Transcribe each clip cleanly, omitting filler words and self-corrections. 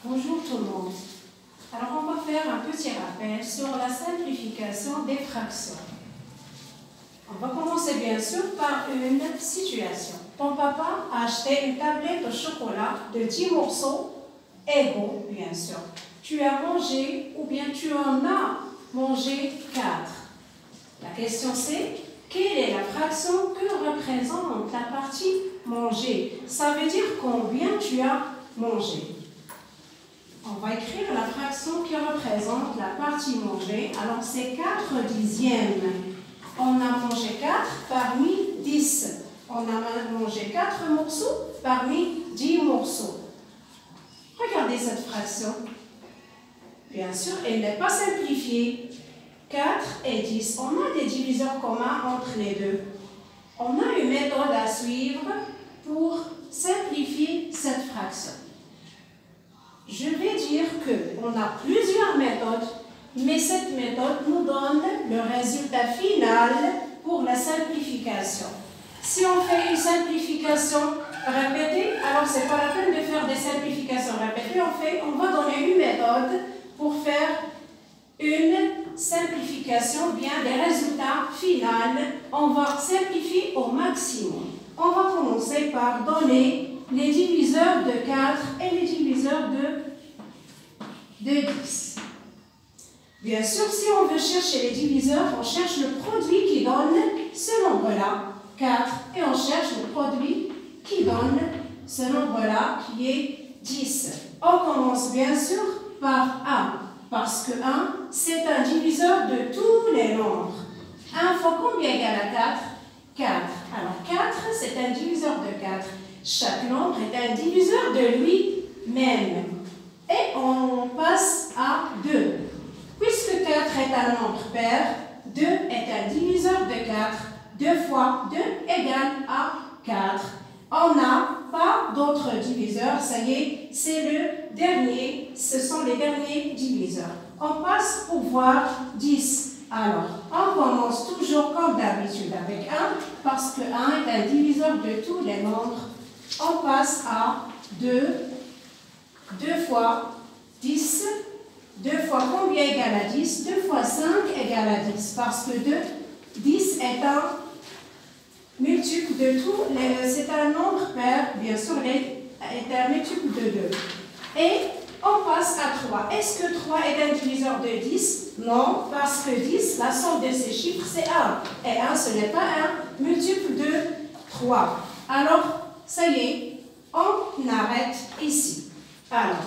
Bonjour tout le monde. Alors on va faire un petit rappel sur la simplification des fractions. On va commencer bien sûr par une situation. Ton papa a acheté une tablette de chocolat de 10 morceaux égaux, bien sûr. Tu as mangé ou bien tu en as mangé 4. La question c'est, quelle est la fraction que représente la partie mangée? Ça veut dire combien tu as mangé. On va écrire la fraction qui représente la partie mangée. Alors c'est 4 dixièmes. On a mangé 4 parmi 10. On a mangé 4 morceaux parmi 10 morceaux. Regardez cette fraction. Bien sûr, elle n'est pas simplifiée. 4 et 10. On a des diviseurs communs entre les deux. On a une méthode à suivre pour simplifier cette fraction. Je vais dire qu'on a plusieurs méthodes, mais cette méthode nous donne le résultat final pour la simplification. Si on fait une simplification répétée, alors ce n'est pas la peine de faire des simplifications répétées. On va donner une méthode pour faire une simplification, bien des résultats finaux. On va simplifier au maximum. On va commencer par donner les diviseurs de 4 et les diviseurs de 10. Bien sûr, si on veut chercher les diviseurs, on cherche le produit qui donne ce nombre-là, 4, et on cherche le produit qui donne ce nombre-là, qui est 10. On commence bien sûr par 1, parce que 1, c'est un diviseur de tous les nombres. 1 fois combien égale à 4? 4. Alors 4, c'est un diviseur de 4. Chaque nombre est un diviseur de lui-même. Et on passe à 2. Puisque 4 est un nombre pair, 2 est un diviseur de 4. 2 fois 2 égale à 4. On n'a pas d'autres diviseurs. Ça y est, c'est le dernier. Ce sont les derniers diviseurs. On passe pour voir 10. Alors, on commence toujours comme d'habitude avec 1, parce que 1 est un diviseur de tous les nombres. On passe à 2. 2 fois 10. 2 fois combien égale à 10? 2 fois 5 égale à 10. Parce que 10 est un multiple de tout. C'est un nombre pair, bien sûr, est un multiple de 2. Et on passe à 3. Est-ce que 3 est un diviseur de 10? Non, parce que 10, la somme de ces chiffres, c'est 1. Et 1, ce n'est pas un multiple de 3. Alors, ça y est, on arrête ici. Alors,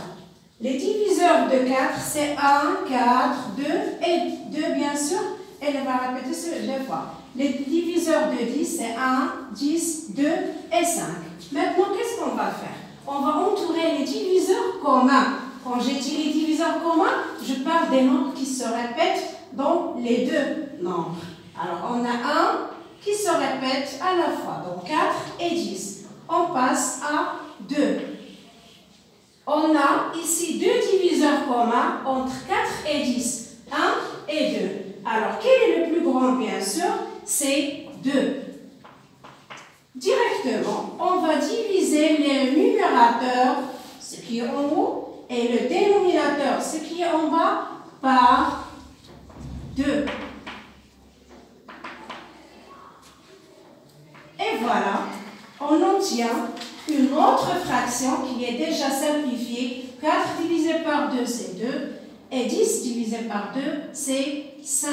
les diviseurs de 4, c'est 1, 4, 2 et 2, bien sûr. Elle va répéter ce 2 fois. Les diviseurs de 10, c'est 1, 10, 2 et 5. Maintenant, qu'est-ce qu'on va faire? On va entourer les diviseurs communs. Quand j'ai dit les diviseurs communs, je parle des nombres qui se répètent dans les deux nombres. Alors, on a 1 qui se répète à la fois, donc 4 et 10. On passe à 2. On a ici deux diviseurs communs entre 4 et 10. 1 et 2. Alors, quel est le plus grand, bien sûr? C'est 2. Directement, on va diviser le numérateur, ce qui est en haut, et le dénominateur, ce qui est en bas, par 2. Et voilà, on obtient une autre fraction qui est déjà simplifiée. 4 divisé par 2, c'est 2. Et 10 divisé par 2, c'est 5.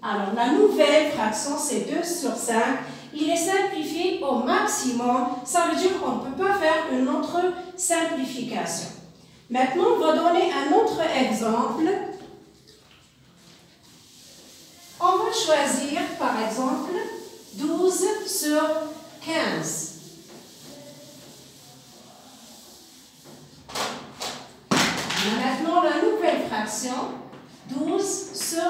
Alors, la nouvelle fraction, c'est 2 sur 5. Il est simplifié au maximum. Ça veut dire qu'on ne peut pas faire une autre simplification. Maintenant, on va donner un autre exemple. On va choisir, par exemple, 12 sur 15. Maintenant, la nouvelle fraction, 12 sur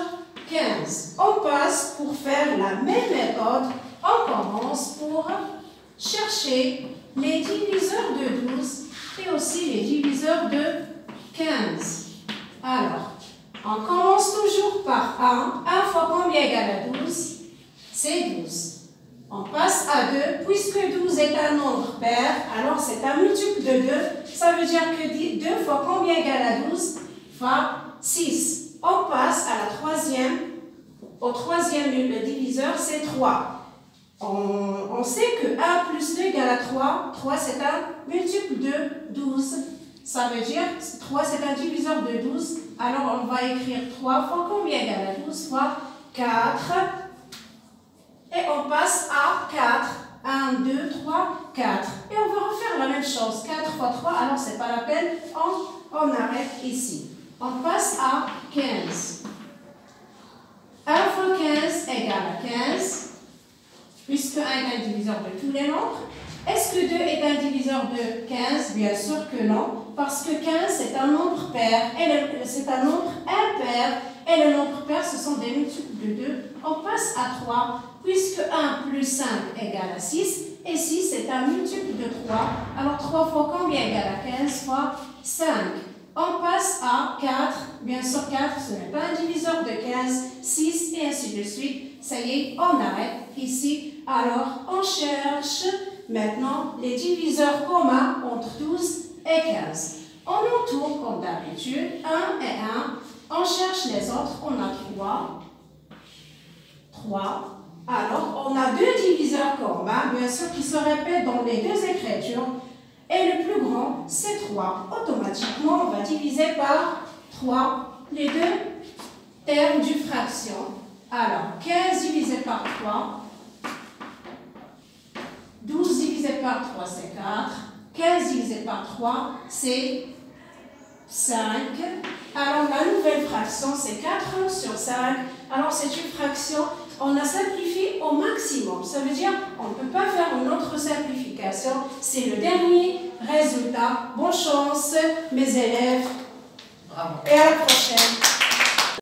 15. On passe pour faire la même méthode. On commence pour chercher les diviseurs de 12 et aussi les diviseurs de 15. Alors, on commence toujours par 1. 1 fois combien égale à 12? C'est 12. On passe à 2. Puisque 12 est un nombre pair, alors c'est un multiple de 2. Ça veut dire que 2 fois combien égale à 12? Fois 6. On passe à la troisième. Au troisième diviseur, c'est 3. On sait que 1 plus 2 égale à 3. 3, c'est un multiple de 12. Ça veut dire que 3, c'est un diviseur de 12. Alors, on va écrire 3 fois combien égale à 12? Fois 4. Et on passe à 4. 1, 2, 3, 4. Et on va refaire la même chose. 4 fois 3, alors c'est pas la peine. On arrête ici. On passe à 15. 1 fois 15 égale à 15. Puisque 1 est un diviseur de tous les nombres. Est-ce que 2 est un diviseur de 15? Bien sûr que non. Parce que 15, c'est un nombre pair. C'est un nombre impair. Et les nombres pairs, ce sont des multiples de 2. On passe à 3. Puisque 1 plus 5 égale à 6. Et 6, c'est un multiple de 3. Alors 3 fois combien égale à 15? Fois 5. On passe à 4. Bien sûr, 4, ce n'est pas un diviseur de 15. 6 et ainsi de suite. Ça y est, on arrête ici. Alors, on cherche maintenant les diviseurs communs entre 12 et 15. On entoure comme d'habitude 1 et 1. On cherche les autres. On a 3. 3. Alors, on a deux diviseurs communs, bien sûr, qui se répètent dans les deux écritures. Et le plus grand, c'est 3. Automatiquement, on va diviser par 3 les deux termes d'une fraction. Alors, 15 divisé par 3. 12 divisé par 3, c'est 4. 15 divisé par 3, c'est 5. Alors, la nouvelle fraction, c'est 4 sur 5. Alors, c'est une fraction, on la simplifie au maximum. Ça veut dire on ne peut pas faire une autre simplification. C'est le dernier résultat. Bonne chance, mes élèves. Bravo. Et à la prochaine.